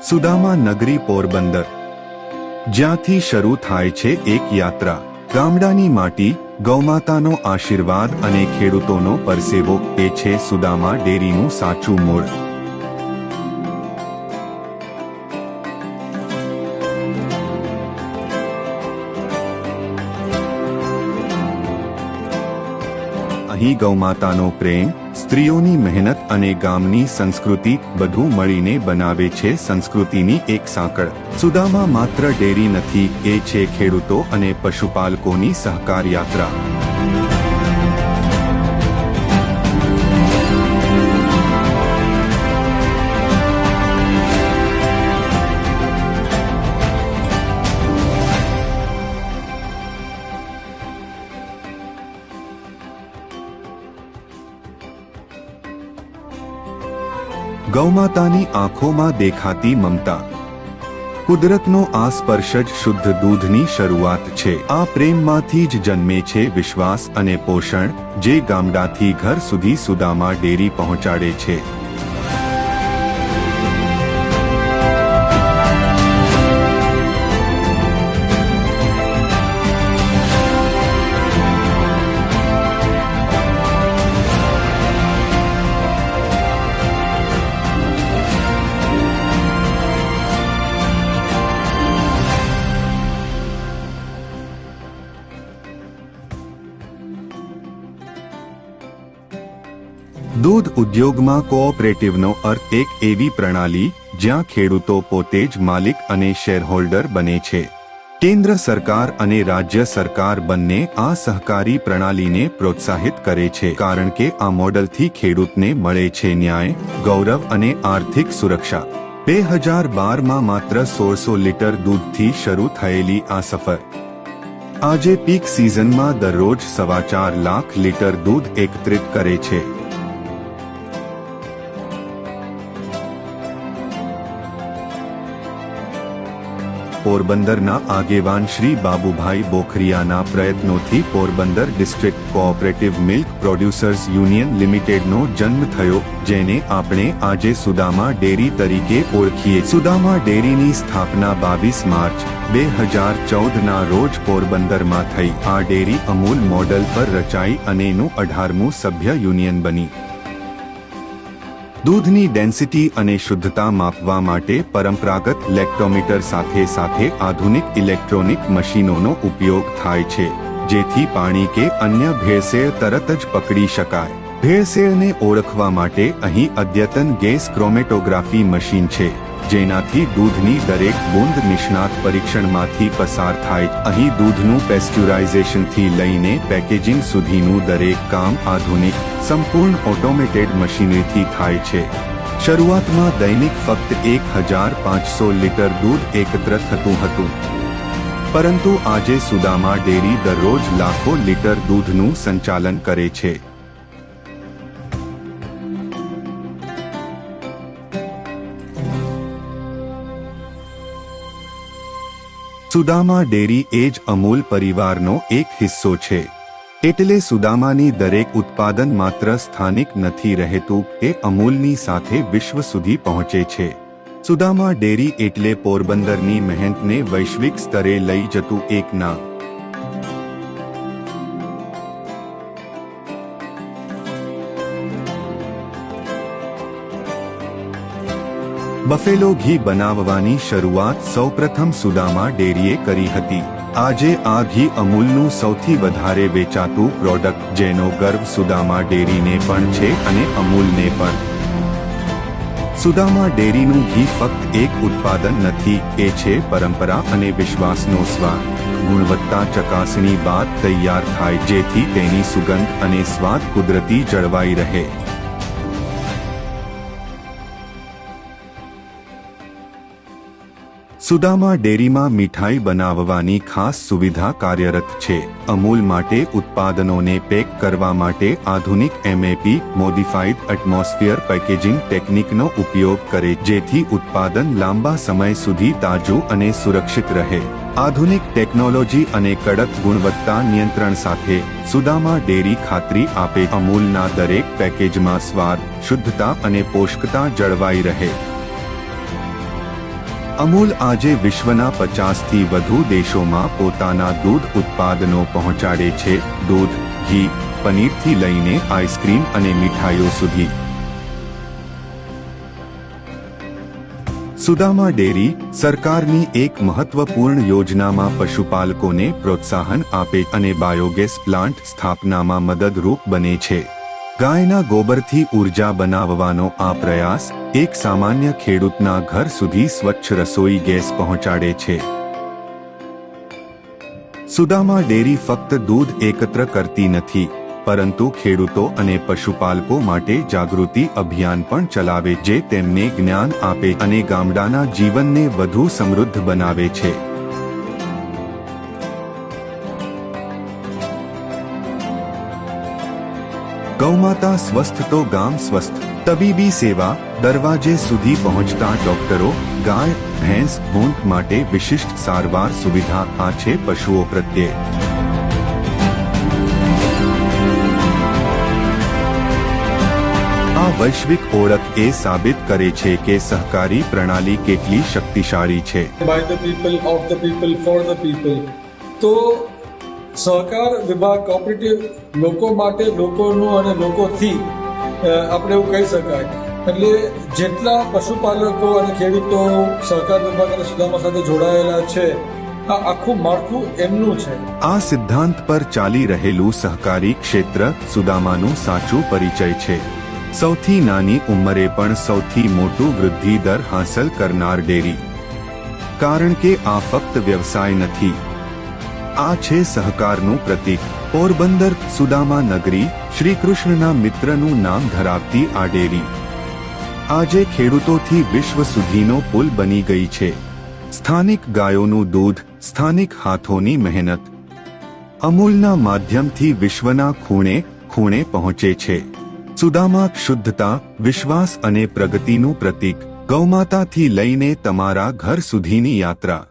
સુદામા નગરી પોરબંદર, જ્યાંથી શરૂ થાય છે એક યાત્રા. ગામડાની માટી, ગૌમાતાનો આશીર્વાદ અને ખેડૂતોનો પરસેવો એ છે સુદામા ડેરીનું સાચું મૂળ. અહીં ગૌમાતાનો પ્રેમ, સ્ત્રીઓની મહેનત અને ગામની સંસ્કૃતિ બધું મળીને બનાવે છે સંસ્કૃતિની એક સાંકળ. સુદામા માત્ર ડેરી નથી, એ છે ખેડૂતો અને પશુપાલકોની સહકાર યાત્રા. ગૌમાતાની આંખોમાં દેખાતી મમતા, કુદરતનો આ સ્પર્શ જ શુદ્ધ દૂધની શરૂઆત છે. આ પ્રેમમાંથી જ જન્મે છે વિશ્વાસ અને પોષણ, જે ગામડાથી ઘર સુધી સુદામા ડેરી પહોંચાડે છે. દૂધ ઉદ્યોગમાં કોઓપરેટિવનો અર્થ એક એવી પ્રણાલી જ્યાં ખેડૂતો પોતે જ માલિક અને શેરહોલ્ડર બને છે. કેન્દ્ર સરકાર અને રાજ્ય સરકાર બંને આ સહકારી પ્રણાલીને પ્રોત્સાહિત કરે છે, કારણ કે આ મોડલથી ખેડૂતને મળે છે ન્યાય, ગૌરવ અને આર્થિક સુરક્ષા. 2012માં માત્ર 1600 લીટર દૂધથી શરૂ થયેલી આ સફર આજે પીક સિઝનમાં દરરોજ 4.25 લાખ લીટર દૂધ એકત્રિત કરે છે. પોરબંદરના આગેવાન શ્રી બાબુભાઈ બોખરિયાના પ્રયત્નોથી Porbandar district cooperative milk producers union લિમિટેડનો જન્મ થયો, જેને આપણે આજે સુદામા ડેરી તરીકે ઓળખીએ. સુદામા ડેરીની સ્થાપના 22 માર્ચ 2014ના રોજ પોરબંદરમાં થઈ. આ ડેરી અમૂલ મોડલ પર રચાઈ અને એનું 18મું સભ્ય યુનિયન બની. દૂધની ડેન્સિટી અને શુદ્ધતા માપવા માટે પરંપરાગત લેક્ટોમીટર સાથે સાથે આધુનિક ઇલેક્ટ્રોનિક મશીનોનો ઉપયોગ થાય છે, જેથી પાણી કે અન્ય ભેળસેળ તરત જ પકડી શકાય. ભેળસેળને ઓળખવા માટે અહીં અદ્યતન ગેસ ક્રોમેટોગ્રાફી મશીન છે, જેનાથી દૂધની દરેક બૂંદ નિષ્ણાત પરીક્ષણમાંથી પસાર થાય. અહીં દૂધનું પેસ્ચ્યુરાઇઝેશનથી લઈને પેકેજિંગ સુધીનું દરેક કામ આધુનિક સંપૂર્ણ ઓટોમેટેડ મશીનરીથી થાય છે. શરૂઆતમાં દૈનિક ફક્ત 1500 લીટર દૂધ એકત્ર થતું હતું, પરંતુ આજે સુદામા ડેરી દરરોજ લાખો લીટર દૂધનું સંચાલન કરે છે. સુદામા ડેરી એ જ અમૂલ પરિવારનો એક હિસ્સો છે. એટલે સુદામાની દરેક ઉત્પાદન માત્ર સ્થાનિક નથી રહેતું, એ અમૂલની સાથે વિશ્વ સુધી પહોંચે છે. સુદામા ડેરી એટલે પોરબંદરની મહેનતને વૈશ્વિક સ્તરે લઈ જતું એક નામ. બફેલો ઘી બનાવવાની શરૂઆત સૌપ્રથમ સુદામા ડેરીએ કરી હતી. આજે આ ઘી અમૂલનું સૌથી વધારે વેચાતું પ્રોડક્ટ, જેનો ગર્વ સુદામા ડેરીને પણ છે અને અમૂલને પણ. સુદામા ડેરીનું ઘી ફક્ત એક ઉત્પાદન નથી, એ છે પરંપરા અને વિશ્વાસનો સ્વાદ. ગુણવત્તા ચકાસણી બાદ તૈયાર થાય, જેથી તેની સુગંધ અને સ્વાદ કુદરતી જળવાઈ રહે. સુદામા ડેરીમાં મીઠાઈ બનાવવાની ખાસ સુવિધા કાર્યરત છે. અમૂલ માટે ઉત્પાદનોને પેક કરવા માટે આધુનિક એમએપી મોડિફાઈડ એટમોસ્ફિયર પેકેજિંગ ટેકનિકનો ઉપયોગ કરે, જેથી ઉત્પાદન લાંબા સમય સુધી તાજું અને સુરક્ષિત રહે. આધુનિક ટેકનોલોજી અને કડક ગુણવત્તા નિયંત્રણ સાથે સુદામા ડેરી ખાતરી આપે, અમૂલના દરેક પેકેજમાં સ્વાદ, શુદ્ધતા અને પોષકતા જળવાઈ રહે. અમૂલ આજે વિશ્વના 50થી વધુ દેશોમાં પોતાના દૂધ ઉત્પાદનો પહોંચાડે છે. દૂધ, ઘી, પનીરથી લઈને આઈસ્ક્રીમ અને મીઠાઈઓ સુધી. સુદામા ડેરી સરકારની એક મહત્વપૂર્ણ યોજનામાં પશુપાલકોને પ્રોત્સાહન આપે અને બાયોગેસ પ્લાન્ટ સ્થાપનામાં મદદરૂપ બને છે. ગાયના ગોબરથી ઉર્જા બનાવવાનો આ પ્રયાસ એક સામાન્ય ખેડૂતના ઘર સુધી સ્વચ્છ રસોઈ ગેસ પહોંચાડે છે. સુદામા ડેરી ફક્ત દૂધ એકત્ર કરતી નથી, પરંતુ ખેડૂતો અને પશુપાલકો માટે જાગૃતિ અભિયાન પણ ચલાવે, જે તેમને જ્ઞાન આપે અને ગામડાના જીવનને વધુ સમૃદ્ધ બનાવે છે. ગૌમાતા સ્વસ્થ તો ગામ સ્વસ્થ. તબીબી સેવા દરવાજે સુધી પહોંચતા ડોક્ટરો, ગાય, ભેંસ, ઊંટ માટે વિશિષ્ટ સારવાર સુવિધા. આ છે પશુઓ પ્રત્યે આ વૈશ્વિક ઓળખ એ સાબિત કરે છે કે સહકારી પ્રણાલી કેટલી શક્તિશાળી છે. By the people, of the people, for the people. તો સહકાર વિભાગ કોઓપરેટિવ લોકો માટે, લોકોનું અને લોકોથી આપણે એવું કહી શકાય. એટલે જેટલા પશુપાલકો અને ખેડૂતો સહકાર વિભાગ અને સુદામા સાથે જોડાયેલા છે, આ આખું માળખું એમનું છે. આ સિદ્ધાંત પર ચાલી રહેલું સહકારી ક્ષેત્ર સુદામાનું સાચું પરિચય છે. સૌથી નાની ઉંમરે પણ સૌથી મોટું વૃદ્ધિ દર હાંસલ કરનાર ડેરી. કારણ કે આ ફક્ત વ્યવસાય નથી, આ છે સહકારનું પ્રતીક. પોરબંદર સુદામા નગરી, શ્રી કૃષ્ણના મિત્રનું નામ ધરાવતી આ ડેરી આજે ખેડૂતોથી વિશ્વ સુધીનો પુલ બની ગઈ છે. સ્થાનિક ગાયોનું દૂધ, સ્થાનિક હાથોની મહેનત અમૂલના માધ્યમથી વિશ્વના ખૂણે ખૂણે પહોંચે છે. સુદામા શુદ્ધતા, વિશ્વાસ અને પ્રગતિનું પ્રતીક. ગૌમાતાથી લઈને તમારા ઘર સુધીની યાત્રા.